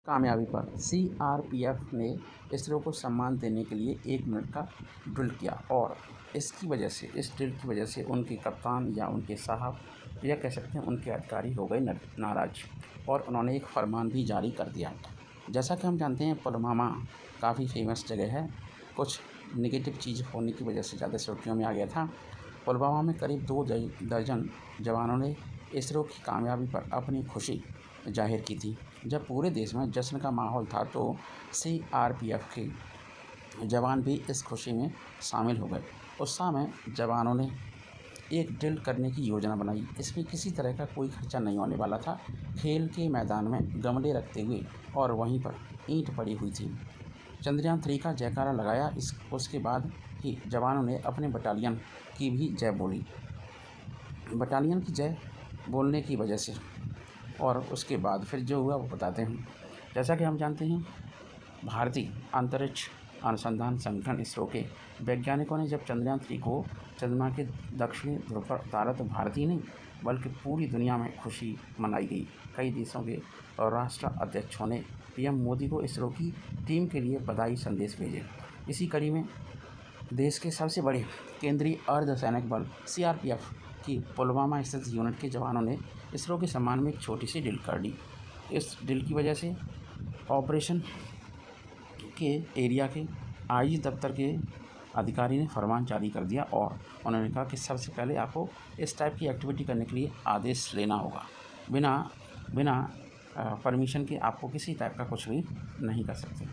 कामयाबी पर सीआरपीएफ ने इसरो को सम्मान देने के लिए 1 मिनट का ड्रिल किया और इस ड्रिल की वजह से उनके कप्तान या उनके साहब या कह सकते हैं उनके अधिकारी हो गए नाराज और उन्होंने एक फरमान भी जारी कर दिया। जैसा कि हम जानते हैं पुलवामा काफ़ी फेमस जगह है, कुछ नेगेटिव चीज़ होने की वजह से ज़्यादा सुर्खियों में आ गया था। पुलवामा में करीब 2 दर्जन जवानों ने इसरो की कामयाबी पर अपनी खुशी जाहिर की थी। जब पूरे देश में जश्न का माहौल था तो सीआरपीएफ के जवान भी इस खुशी में शामिल हो गए। उत्साह में जवानों ने एक ड्रिल करने की योजना बनाई। इसमें किसी तरह का कोई खर्चा नहीं होने वाला था। खेल के मैदान में गमले रखते हुए और वहीं पर ईंट पड़ी हुई थी। चंद्रयान 3 का जयकारा लगाया। उसके बाद ही जवानों ने अपने बटालियन की भी जय बोली। बटालियन की जय बोलने की वजह से और उसके बाद फिर जो हुआ वो बताते हैं। जैसा कि हम जानते हैं, भारतीय अंतरिक्ष अनुसंधान संगठन इसरो के वैज्ञानिकों ने जब चंद्रयान 3 को चंद्रमा के दक्षिणी ध्रुव पर उतारा तो भारतीय नहीं बल्कि पूरी दुनिया में खुशी मनाई गई। कई देशों के और राष्ट्र अध्यक्षों ने पीएम मोदी को इसरो की टीम के लिए बधाई संदेश भेजे। इसी कड़ी में देश के सबसे बड़े केंद्रीय अर्धसैनिक बल सीआरपीएफ की पुलवामा स्थित यूनिट के जवानों ने इसरो के सम्मान में एक छोटी सी ड्रिल कर दी। इस ड्रिल की वजह से ऑपरेशन के एरिया के आईजी दफ्तर के अधिकारी ने फरमान जारी कर दिया और उन्होंने कहा कि सबसे पहले आपको इस टाइप की एक्टिविटी करने के लिए आदेश लेना होगा। बिना परमिशन के आपको किसी टाइप का कुछ भी नहीं कर सकते।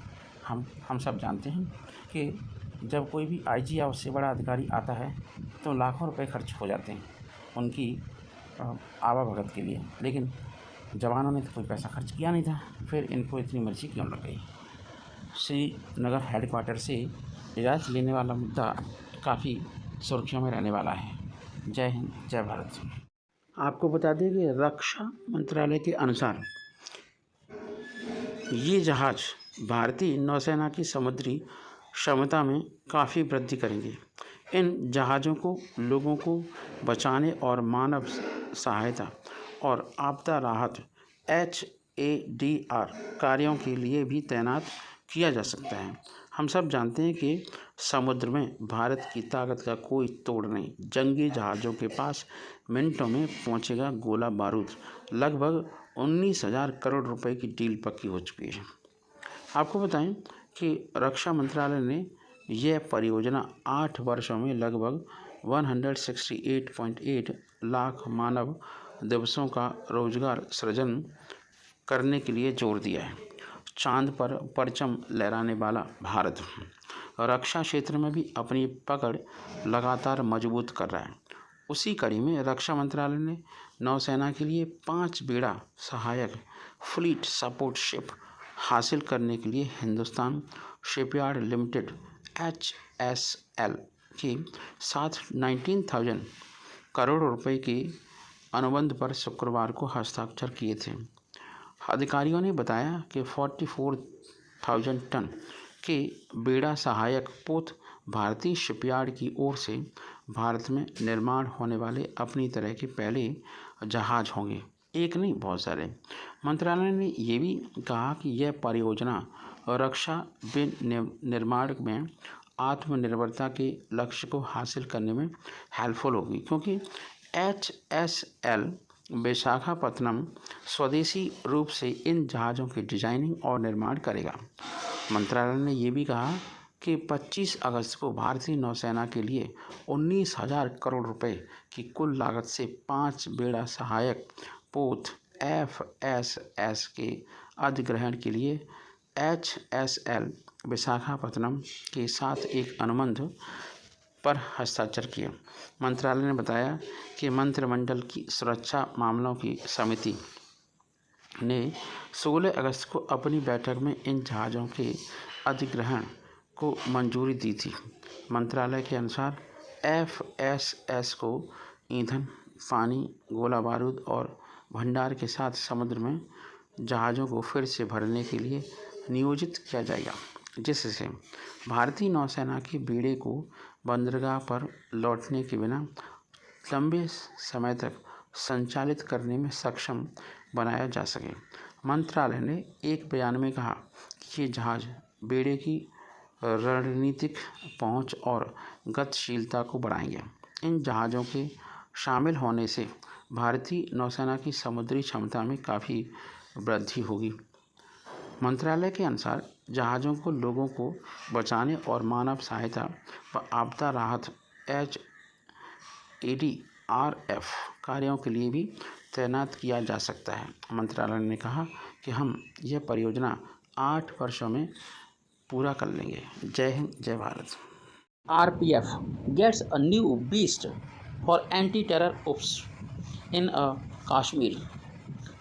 हम सब जानते हैं कि जब कोई भी आईजी या उससे बड़ा अधिकारी आता है तो लाखों रुपए खर्च हो जाते हैं उनकी आवाभगत के लिए, लेकिन जवानों ने तो कोई पैसा खर्च किया नहीं था, फिर इनको इतनी मर्जी क्यों लग गई। श्रीनगर हेडक्वार्टर से इजाज़त लेने वाला मुद्दा काफ़ी सुर्खियों में रहने वाला है। जय हिंद, जय भारत। आपको बता दें कि रक्षा मंत्रालय के अनुसार ये जहाज़ भारतीय नौसेना की समुद्री क्षमता में काफ़ी वृद्धि करेंगे। इन जहाज़ों को लोगों को बचाने और मानव सहायता और आपदा राहत HADR कार्यों के लिए भी तैनात किया जा सकता है। हम सब जानते हैं कि समुद्र में भारत की ताकत का कोई तोड़ नहीं। जंगी जहाज़ों के पास मिनटों में पहुंचेगा गोला बारूद। लगभग 19,000 करोड़ रुपए की डील पक्की हो चुकी है। आपको बताएं कि रक्षा मंत्रालय ने यह परियोजना 8 वर्षों में लगभग 168.8 लाख मानव दिवसों का रोजगार सृजन करने के लिए जोर दिया है। चांद पर परचम लहराने वाला भारत रक्षा क्षेत्र में भी अपनी पकड़ लगातार मजबूत कर रहा है। उसी कड़ी में रक्षा मंत्रालय ने नौसेना के लिए 5 बेड़ा सहायक फ्लीट सपोर्ट शिप हासिल करने के लिए हिंदुस्तान शिपयार्ड लिमिटेड HSL के साथ 19,000 करोड़ रुपए के अनुबंध पर शुक्रवार को हस्ताक्षर किए थे। अधिकारियों ने बताया कि 44,000 टन के बेड़ा सहायक पोत भारतीय शिपयार्ड की ओर से भारत में निर्माण होने वाले अपनी तरह के पहले जहाज होंगे। एक नहीं, बहुत सारे। मंत्रालय ने यह भी कहा कि यह परियोजना रक्षा विनिर्माण में आत्मनिर्भरता के लक्ष्य को हासिल करने में हेल्पफुल होगी, क्योंकि HSL विशाखापत्तनम स्वदेशी रूप से इन जहाज़ों की डिजाइनिंग और निर्माण करेगा। मंत्रालय ने यह भी कहा कि 25 अगस्त को भारतीय नौसेना के लिए 19,000 करोड़ रुपए की कुल लागत से 5 बेड़ा सहायक पोत FSS के अधिग्रहण के लिए HSL विशाखापत्तनम के साथ एक अनुबंध पर हस्ताक्षर किए। मंत्रालय ने बताया कि मंत्रिमंडल की सुरक्षा मामलों की समिति ने 16 अगस्त को अपनी बैठक में इन जहाज़ों के अधिग्रहण को मंजूरी दी थी। मंत्रालय के अनुसार FSS को ईंधन, पानी, गोला बारूद और भंडार के साथ समुद्र में जहाज़ों को फिर से भरने के लिए नियोजित किया जाएगा, जिससे भारतीय नौसेना के बेड़े को बंदरगाह पर लौटने के बिना लंबे समय तक संचालित करने में सक्षम बनाया जा सके। मंत्रालय ने एक बयान में कहा कि ये जहाज़ बेड़े की रणनीतिक पहुंच और गतिशीलता को बढ़ाएंगे। इन जहाज़ों के शामिल होने से भारतीय नौसेना की समुद्री क्षमता में काफ़ी वृद्धि होगी। मंत्रालय के अनुसार जहाज़ों को लोगों को बचाने और मानव सहायता व आपदा राहत HADRF कार्यों के लिए भी तैनात किया जा सकता है। मंत्रालय ने कहा कि हम यह परियोजना 8 वर्षों में पूरा कर लेंगे। जय हिंद, जय Bharat. RPF gets a new beast for anti-terror ops in Kashmir.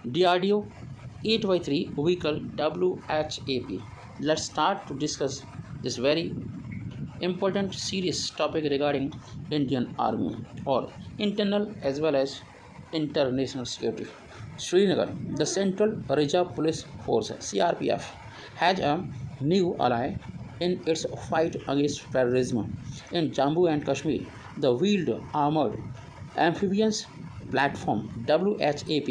DRDO 8x3 vehicle WHAP. Let's start to discuss this very important serious topic regarding Indian Army or internal as well as international security. Srinagar, the Central Reserve Police Force CRPF, has a new ally in its fight against terrorism. In Jammu and Kashmir, the Wheeled Armored Amphibious Platform WHAP.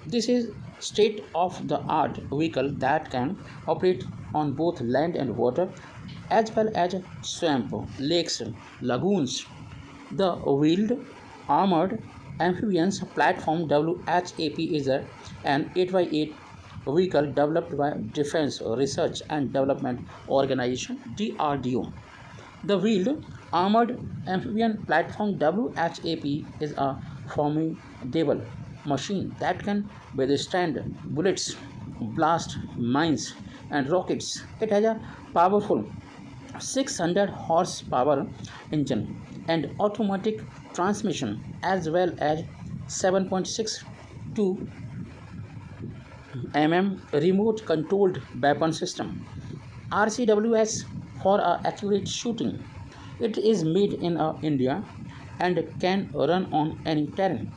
This is state-of-the-art vehicle that can operate on both land and water, as well as swamp, lakes, lagoons. The Wheeled Armored Amphibious Platform WHAP is an 8x8 vehicle developed by Defense Research and Development Organization DRDO. The Wheeled Armored Amphibious Platform WHAP is a formidable machine that can withstand bullets, blast mines, and rockets. It has a powerful 600 horsepower engine and automatic transmission, as well as 7.62 remote controlled weapon system. RCWS for accurate shooting. It is made in India and can run on any terrain,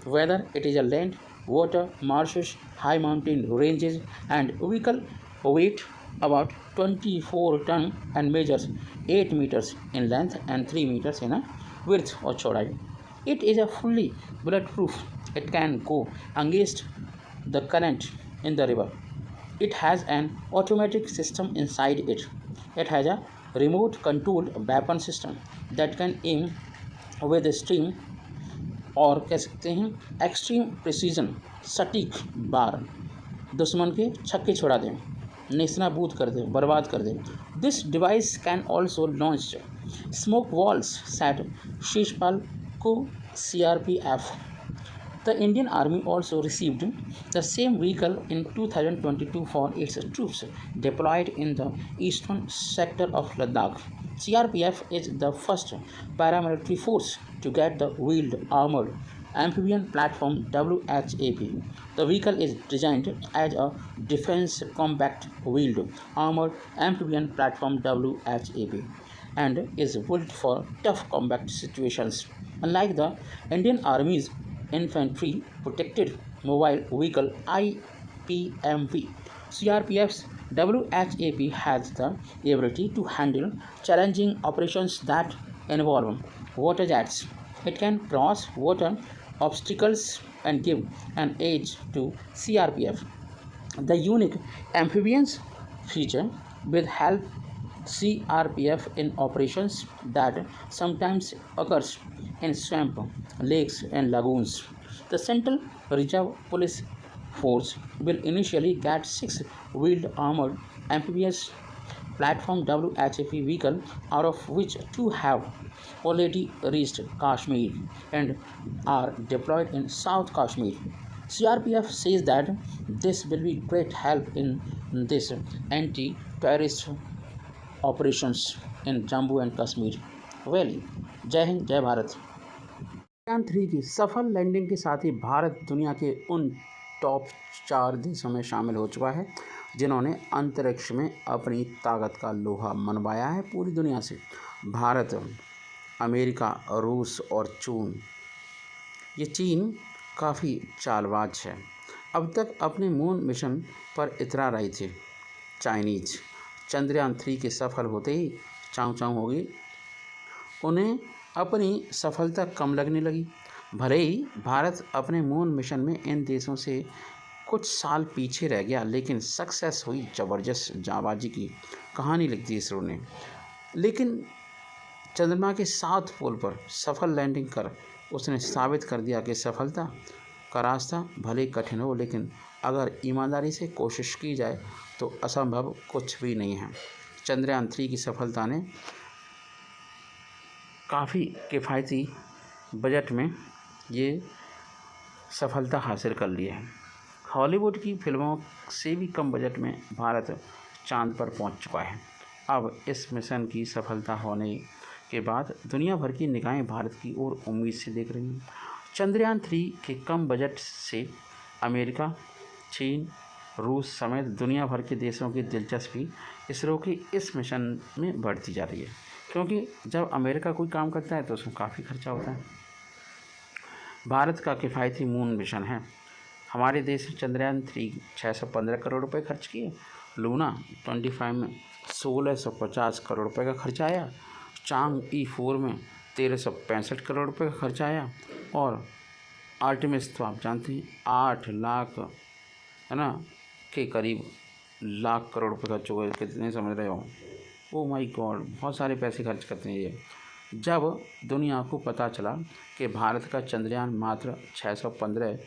whether it is a land, water, marshes, high mountain ranges, and vehicle weight about 24 ton and measures 8 meters in length and 3 meters in width or chodai. It is a fully bulletproof. It can go against the current in the river. It has an automatic system inside it. It has a remote controlled weapon system that can aim with a stream और कह सकते हैं extreme precision, सटीक बार, दुश्मन के छक्के छुड़ा दें, नेस्तनाबूद कर दें, बर्बाद कर दें. This device can also launch smoke walls set Sheeshpal को CRPF. The Indian Army also received the same vehicle in 2022 for its troops deployed in the eastern sector of Ladakh. CRPF is the first paramilitary force to get the Wheeled Armored Amphibious Platform WHAP. The vehicle is designed as a defense compact Wheeled Armored Amphibious Platform WHAP and is built for tough combat situations. Unlike the Indian Army's Infantry Protected Mobile Vehicle IPMV, CRPF's WHAP has the ability to handle challenging operations that involve water jets. It can cross water obstacles and give an edge to CRPF. The unique amphibians feature will help CRPF in operations that sometimes occurs in swamp, lakes and lagoons. The Central Reserve Police Force will initially get 6 wheeled armored amphibious platform WHAP vehicle, out of which 2 have already reached Kashmir and are deployed in South Kashmir. CRPF says that this will be great help in this anti-terrorist operations in Jammu and Kashmir. Well, जय हिंद, जय भारत. चंद्रयान 3 की सफल landing के साथ ही भारत दुनिया के उन top 4 देशों में शामिल हो चुका है जिन्होंने अंतरिक्ष में अपनी ताकत का लोहा मनवाया है पूरी दुनिया से. भारत, अमेरिका, रूस और चीन. ये चीन काफ़ी चालबाज है. अब तक अपने मून मिशन पर इतरा रहे थे चाइनीज. चंद्रयान 3 के सफल होते ही चाँव चाँव हो गई. उन्हें अपनी सफलता कम लगने लगी. भले ही भारत अपने मून मिशन में इन देशों से कुछ साल पीछे रह गया, लेकिन सक्सेस हुई। ज़बरदस्त जाबाजी की कहानी लिख दी इसरो ने। लेकिन चंद्रमा के साउथ पोल पर सफल लैंडिंग कर उसने साबित कर दिया कि सफलता का रास्ता भले कठिन हो, लेकिन अगर ईमानदारी से कोशिश की जाए तो असंभव कुछ भी नहीं है। चंद्रयान-3 की सफलता ने काफ़ी किफ़ायती बजट में ये सफलता हासिल कर ली है। हॉलीवुड की फिल्मों से भी कम बजट में भारत चांद पर पहुंच चुका है। अब इस मिशन की सफलता होने के बाद दुनिया भर की निगाहें भारत की ओर उम्मीद से देख रही हैं। चंद्रयान-3 के कम बजट से अमेरिका, चीन, रूस समेत दुनिया भर के देशों की दिलचस्पी इसरो के इस मिशन में बढ़ती जा रही है, क्योंकि जब अमेरिका कोई काम करता है तो उसमें काफ़ी खर्चा होता है। भारत का किफ़ायती मून मिशन है। हमारे देश ने चंद्रयान-3 615 करोड़ रुपए खर्च किए। लूना 25 में 1650 करोड़ रुपए का खर्चा आया। चांग-ई 4 में 1365 करोड़ रुपए का खर्चा आया। और आर्टेमिस तो आप जानते हैं 8 लाख, है ना, के करीब लाख करोड़ रुपए खर्च हुए। कितने समझ रहे हो? ओ माय गॉड, बहुत सारे पैसे खर्च करते हैं ये। जब दुनिया को पता चला कि भारत का चंद्रयान मात्र 615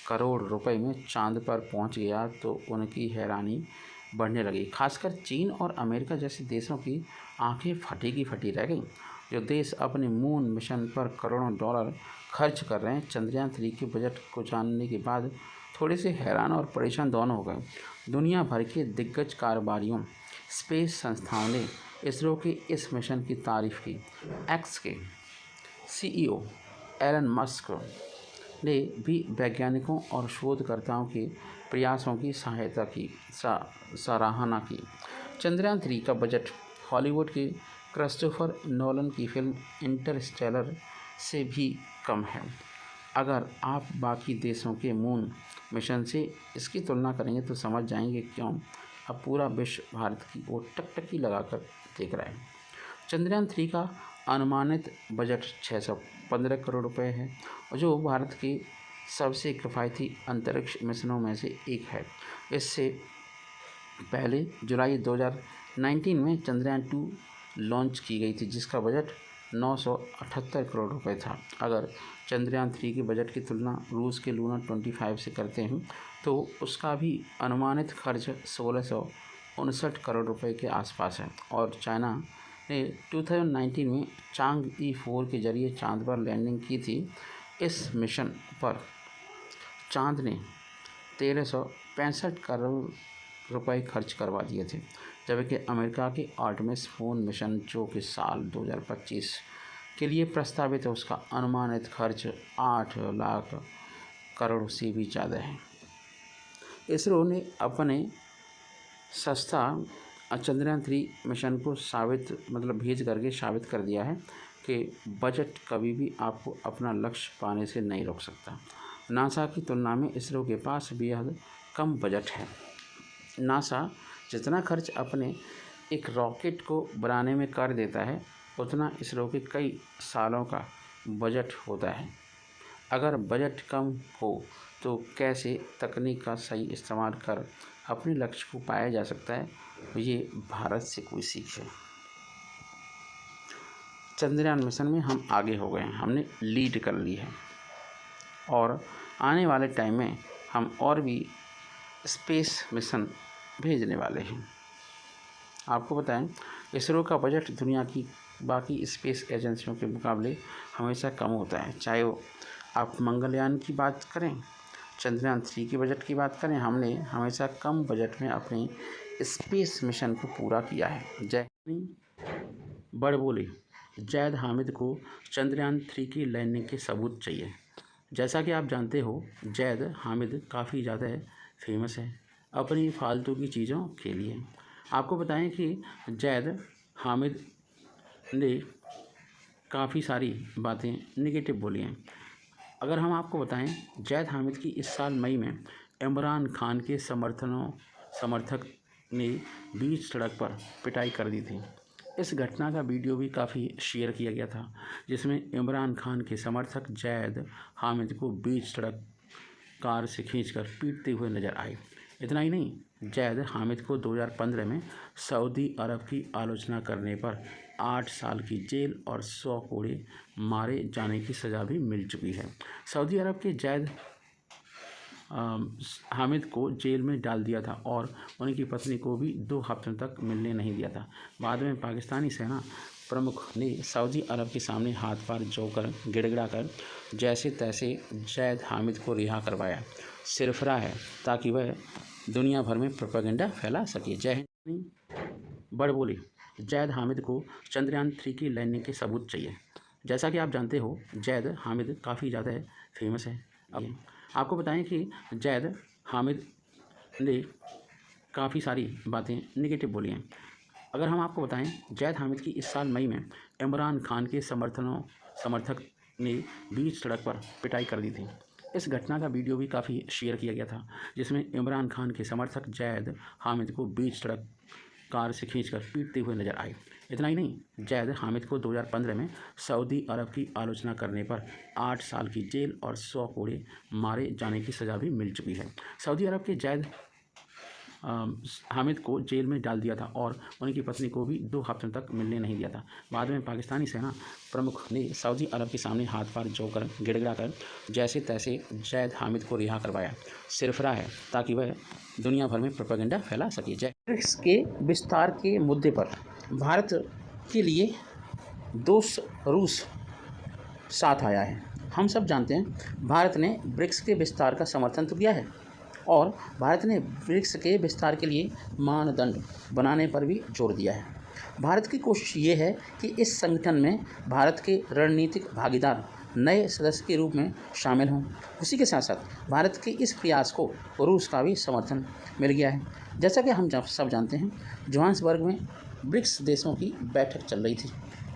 करोड़ रुपए में चांद पर पहुंच गया तो उनकी हैरानी बढ़ने लगी। खासकर चीन और अमेरिका जैसे देशों की आंखें फटी की फटी रह गईं। जो देश अपने मून मिशन पर करोड़ों डॉलर खर्च कर रहे हैं, चंद्रयान-3 के बजट को जानने के बाद थोड़े से हैरान और परेशान दोनों हो गए। दुनिया भर के दिग्गज कारोबारियों, स्पेस संस्थाओं ने इसरो के इस मिशन की तारीफ की। एक्स के सीईओ एलन मस्क ने भी वैज्ञानिकों और शोधकर्ताओं के प्रयासों की सहायता की सराहना की। चंद्रयान-3 का बजट हॉलीवुड के क्रिस्टोफर नोलन की फिल्म इंटरस्टेलर से भी कम है। अगर आप बाकी देशों के मून मिशन से इसकी तुलना करेंगे तो समझ जाएंगे क्यों अब पूरा विश्व भारत की ओर टकटकी लगाकर देख रहा है। चंद्रयान-3 का अनुमानित बजट 615 करोड़ रुपए है, जो भारत के सबसे किफ़ायती अंतरिक्ष मिशनों में से एक है। इससे पहले जुलाई 2019 में चंद्रयान-2 लॉन्च की गई थी, जिसका बजट 978 करोड़ रुपए था। अगर चंद्रयान-3 के बजट की तुलना रूस के लूना 25 से करते हैं तो उसका भी अनुमानित खर्च 1659 करोड़ रुपए के आसपास है। और चाइना ने 2019 में चांग-ई 4 के जरिए चांद पर लैंडिंग की थी। इस मिशन पर चांद ने 1365 करोड़ रुपए खर्च करवा दिए थे, जबकि अमेरिका के आर्टेमिस मून मिशन, जो कि साल 2025 के लिए प्रस्तावित है, उसका अनुमानित खर्च 8 लाख करोड़ से भी ज़्यादा है। इसरो ने अपने सस्ता चंद्रयान-3 मिशन को भेज करके साबित कर दिया है कि बजट कभी भी आपको अपना लक्ष्य पाने से नहीं रोक सकता। नासा की तुलना में इसरो के पास बेहद कम बजट है। नासा जितना खर्च अपने एक रॉकेट को बनाने में कर देता है, उतना इसरो के कई सालों का बजट होता है। अगर बजट कम हो तो कैसे तकनीक का सही इस्तेमाल कर अपने लक्ष्य को पाया जा सकता है, ये भारत से कोई सीख है। चंद्रयान मिशन में हम आगे हो गए हैं, हमने लीड कर ली है और आने वाले टाइम में हम और भी स्पेस मिशन भेजने वाले हैं। आपको बताएं, इसरो का बजट दुनिया की बाकी स्पेस एजेंसियों के मुकाबले हमेशा कम होता है। चाहे वो आप मंगलयान की बात करें, चंद्रयान-3 के बजट की बात करें, हमने हमेशा कम बजट में अपने स्पेस मिशन को पूरा किया है। बड़बोले जैद हामिद को चंद्रयान-3 की लैंडिंग के सबूत चाहिए। जैसा कि आप जानते हो, जैद हामिद काफ़ी ज़्यादा फेमस है अपनी फालतू की चीज़ों के लिए। आपको बताएं कि जैद हामिद ने काफ़ी सारी बातें नेगेटिव बोली हैं। अगर हम आपको बताएं, जैद हामिद की इस साल मई में इमरान खान के समर्थक ने बीच सड़क पर पिटाई कर दी थी। इस घटना का वीडियो भी काफ़ी शेयर किया गया था, जिसमें इमरान खान के समर्थक जैद हामिद को बीच सड़क कार से खींचकर पीटते हुए नजर आए। इतना ही नहीं, जैद हामिद को 2015 में सऊदी अरब की आलोचना करने पर 8 साल की जेल और 100 कोड़े मारे जाने की सज़ा भी मिल चुकी है। सऊदी अरब के जैद हामिद को जेल में डाल दिया था और उनकी पत्नी को भी 2 हफ्तों तक मिलने नहीं दिया था। बाद में पाकिस्तानी सेना प्रमुख ने सऊदी अरब के सामने हाथ पार जोड़कर गिड़गिड़ा कर जैसे तैसे जैद हामिद को रिहा करवाया। सिरफरा है ताकि वह दुनिया भर में प्रोपेगेंडा फैला सके। जय हिंद। बड़ बोले, जैद हामिद को चंद्रयान 3 की लैंडिंग के सबूत चाहिए। जैसा कि आप जानते हो, जैद हामिद काफ़ी ज़्यादा फेमस है। अब आपको बताएं कि जैद हामिद ने काफ़ी सारी बातें नेगेटिव बोली हैं। अगर हम आपको बताएं, जैद हामिद की इस साल मई में इमरान खान के समर्थक ने बीच सड़क पर पिटाई कर दी थी। इस घटना का वीडियो भी काफ़ी शेयर किया गया था, जिसमें इमरान खान के समर्थक जैद हामिद को बीच सड़क कार से खींचकर पीटते हुए नजर आए। इतना ही नहीं, जैद हामिद को 2015 में सऊदी अरब की आलोचना करने पर 8 साल की जेल और 100 कोड़े मारे जाने की सज़ा भी मिल चुकी है। सऊदी अरब के जैद हामिद को जेल में डाल दिया था और उनकी पत्नी को भी 2 हफ्तों तक मिलने नहीं दिया था। बाद में पाकिस्तानी सेना प्रमुख ने सऊदी अरब के सामने हाथ पार जोड़कर गिड़गिड़ा कर जैसे तैसे जैद हामिद को रिहा करवाया। सिरफरा है ताकि वह दुनिया भर में प्रोपेगेंडा फैला सके। ब्रिक्स के विस्तार के मुद्दे पर भारत के लिए दोस्त रूस साथ आया है। हम सब जानते हैं, भारत ने ब्रिक्स के विस्तार का समर्थन तो किया है और भारत ने ब्रिक्स के विस्तार के लिए मानदंड बनाने पर भी जोर दिया है। भारत की कोशिश ये है कि इस संगठन में भारत के रणनीतिक भागीदार नए सदस्य के रूप में शामिल हों। उसी के साथ साथ भारत के इस प्रयास को रूस का भी समर्थन मिल गया है। जैसा कि हम सब जानते हैं, जोहान्सबर्ग में ब्रिक्स देशों की बैठक चल रही थी।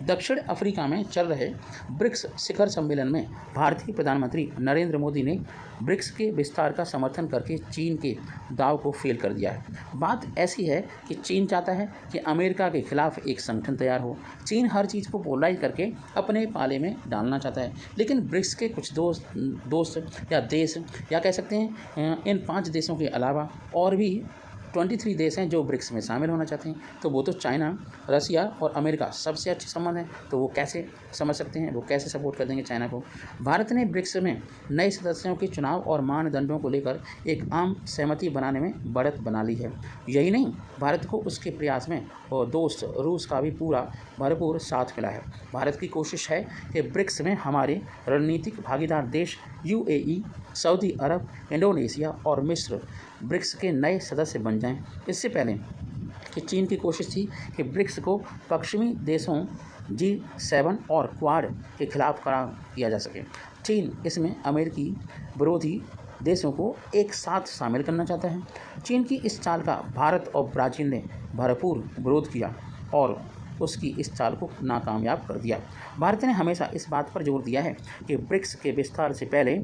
दक्षिण अफ्रीका में चल रहे ब्रिक्स शिखर सम्मेलन में भारतीय प्रधानमंत्री नरेंद्र मोदी ने ब्रिक्स के विस्तार का समर्थन करके चीन के दाव को फेल कर दिया है। बात ऐसी है कि चीन चाहता है कि अमेरिका के खिलाफ एक संगठन तैयार हो। चीन हर चीज़ को पोलराइज करके अपने पाले में डालना चाहता है, लेकिन ब्रिक्स के कुछ दोस्त या देश या कह सकते हैं इन 5 देशों के अलावा और भी 23 देश हैं जो ब्रिक्स में शामिल होना चाहते हैं। तो वो तो चाइना, रसिया और अमेरिका सबसे अच्छे संबंध हैं, तो वो कैसे समझ सकते हैं, वो कैसे सपोर्ट कर देंगे चाइना को। भारत ने ब्रिक्स में नए सदस्यों के चुनाव और मानदंडों को लेकर एक आम सहमति बनाने में बढ़त बना ली है। यही नहीं, भारत को उसके प्रयास में और दोस्त रूस का भी भरपूर साथ मिला है। भारत की कोशिश है कि ब्रिक्स में हमारे रणनीतिक भागीदार देश UAE, सऊदी अरब, इंडोनेशिया और मिस्र ब्रिक्स के नए सदस्य बन जाएं। इससे पहले कि चीन की कोशिश थी कि ब्रिक्स को पश्चिमी देशों G7 और क्वाड के खिलाफ खड़ा किया जा सके। चीन इसमें अमेरिकी विरोधी देशों को एक साथ शामिल करना चाहता है। चीन की इस चाल का भारत और ब्राज़ील ने भरपूर विरोध किया और उसकी इस चाल को नाकामयाब कर दिया। भारत ने हमेशा इस बात पर जोर दिया है कि ब्रिक्स के विस्तार से पहले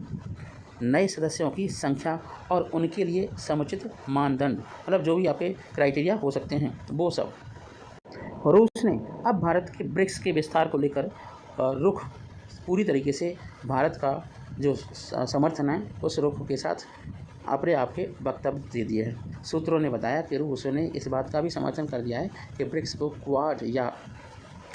नए सदस्यों की संख्या और उनके लिए समुचित मानदंड, मतलब जो भी आपके क्राइटेरिया हो सकते हैं, वो सब। रूस ने अब भारत के ब्रिक्स के विस्तार को लेकर रुख पूरी तरीके से भारत का जो समर्थन है उस रुख के साथ अपने आप के वक्तव्य दे दिए हैं। सूत्रों ने बताया कि रूस ने इस बात का भी समर्थन कर दिया है कि ब्रिक्स को क्वाड या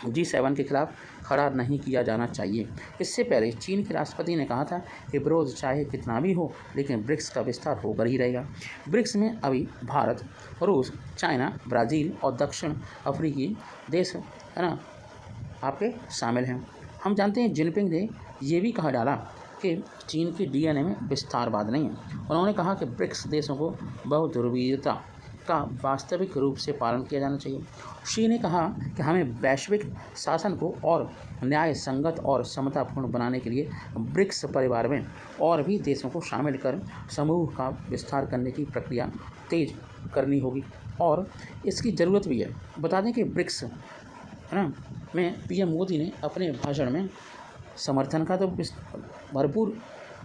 G7 के खिलाफ खड़ा नहीं किया जाना चाहिए। इससे पहले चीन के राष्ट्रपति ने कहा था कि विरोध चाहे कितना भी हो, लेकिन ब्रिक्स का विस्तार होकर ही रहेगा। ब्रिक्स में अभी भारत, रूस, चाइना, ब्राज़ील और दक्षिण अफ्रीकी देश है ना आपके शामिल हैं। हम जानते हैं जिनपिंग ने ये भी कहा डाला कि चीन की DNA में विस्तारवाद नहीं है। उन्होंने कहा कि ब्रिक्स देशों को बहुधुरवीयता का वास्तविक रूप से पालन किया जाना चाहिए। शी ने कहा कि हमें वैश्विक शासन को और न्याय संगत और समतापूर्ण बनाने के लिए ब्रिक्स परिवार में और भी देशों को शामिल कर समूह का विस्तार करने की प्रक्रिया तेज करनी होगी और इसकी ज़रूरत भी है। बता दें कि ब्रिक्स है ना में PM मोदी ने अपने भाषण में समर्थन का तो भरपूर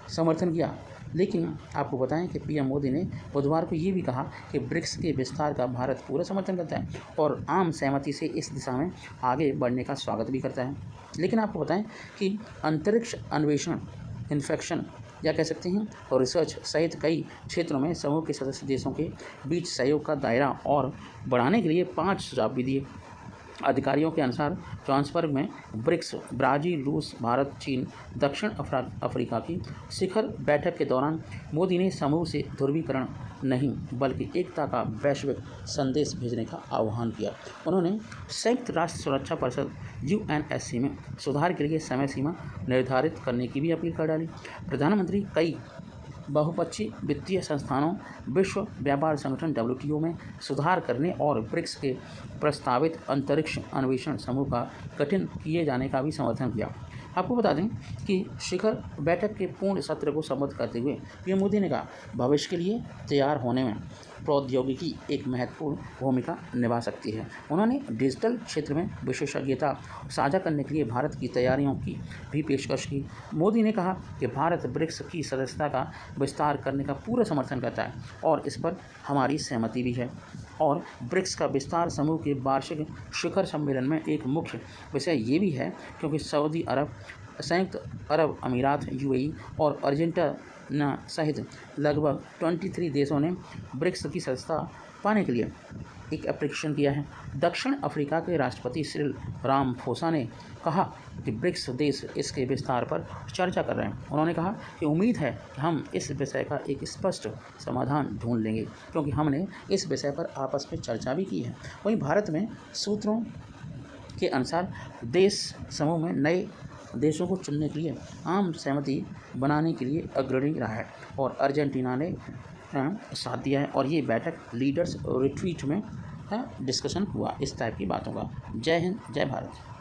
समर्थन किया, लेकिन आपको बताएं कि PM मोदी ने बुधवार को ये भी कहा कि ब्रिक्स के विस्तार का भारत पूरा समर्थन करता है और आम सहमति से इस दिशा में आगे बढ़ने का स्वागत भी करता है। लेकिन आपको बताएं कि अंतरिक्ष अन्वेषण, इन्फेक्शन या कह सकते हैं और रिसर्च सहित कई क्षेत्रों में समूह के सदस्य देशों के बीच सहयोग का दायरा और बढ़ाने के लिए 5 सुझाव भी दिए। अधिकारियों के अनुसार जोहान्सबर्ग में ब्रिक्स, ब्राज़ील, रूस, भारत, चीन, दक्षिण अफ्रीका की शिखर बैठक के दौरान मोदी ने समूह से ध्रुवीकरण नहीं बल्कि एकता का वैश्विक संदेश भेजने का आह्वान किया। उन्होंने संयुक्त राष्ट्र सुरक्षा परिषद यूएनएससी में सुधार के लिए समय सीमा निर्धारित करने की भी अपील कर डाली। प्रधानमंत्री कई बहुपक्षीय वित्तीय संस्थानों, विश्व व्यापार संगठन WTO में सुधार करने और ब्रिक्स के प्रस्तावित अंतरिक्ष अन्वेषण समूह का गठन किए जाने का भी समर्थन किया। आपको बता दें कि शिखर बैठक के पूर्ण सत्र को संबोधित करते हुए पीएम मोदी ने कहा, भविष्य के लिए तैयार होने में प्रौद्योगिकी एक महत्वपूर्ण भूमिका निभा सकती है। उन्होंने डिजिटल क्षेत्र में विशेषज्ञता साझा करने के लिए भारत की तैयारियों की भी पेशकश की। मोदी ने कहा कि भारत ब्रिक्स की सदस्यता का विस्तार करने का पूरा समर्थन करता है और इस पर हमारी सहमति भी है। और ब्रिक्स का विस्तार समूह के वार्षिक शिखर सम्मेलन में एक मुख्य विषय ये भी है क्योंकि सऊदी अरब, संयुक्त अरब अमीरात UAE और अर्जेंटीना सहित लगभग 23 देशों ने ब्रिक्स की सदस्यता पाने के लिए एक एप्लीकेशन किया है। दक्षिण अफ्रीका के राष्ट्रपति सिरिल रामाफोसा ने कहा कि ब्रिक्स देश इसके विस्तार पर चर्चा कर रहे हैं। उन्होंने कहा कि उम्मीद है कि हम इस विषय का एक स्पष्ट समाधान ढूंढ लेंगे क्योंकि हमने इस विषय पर आपस में चर्चा भी की है। वहीं भारत में सूत्रों के अनुसार देश समूह में नए देशों को चुनने के लिए आम सहमति बनाने के लिए अग्रणी रहा है और अर्जेंटीना ने साथ दिया है और ये बैठक लीडर्स रिट्रीट में डिस्कशन हुआ इस टाइप की बातों का। जय हिंद, जय भारत।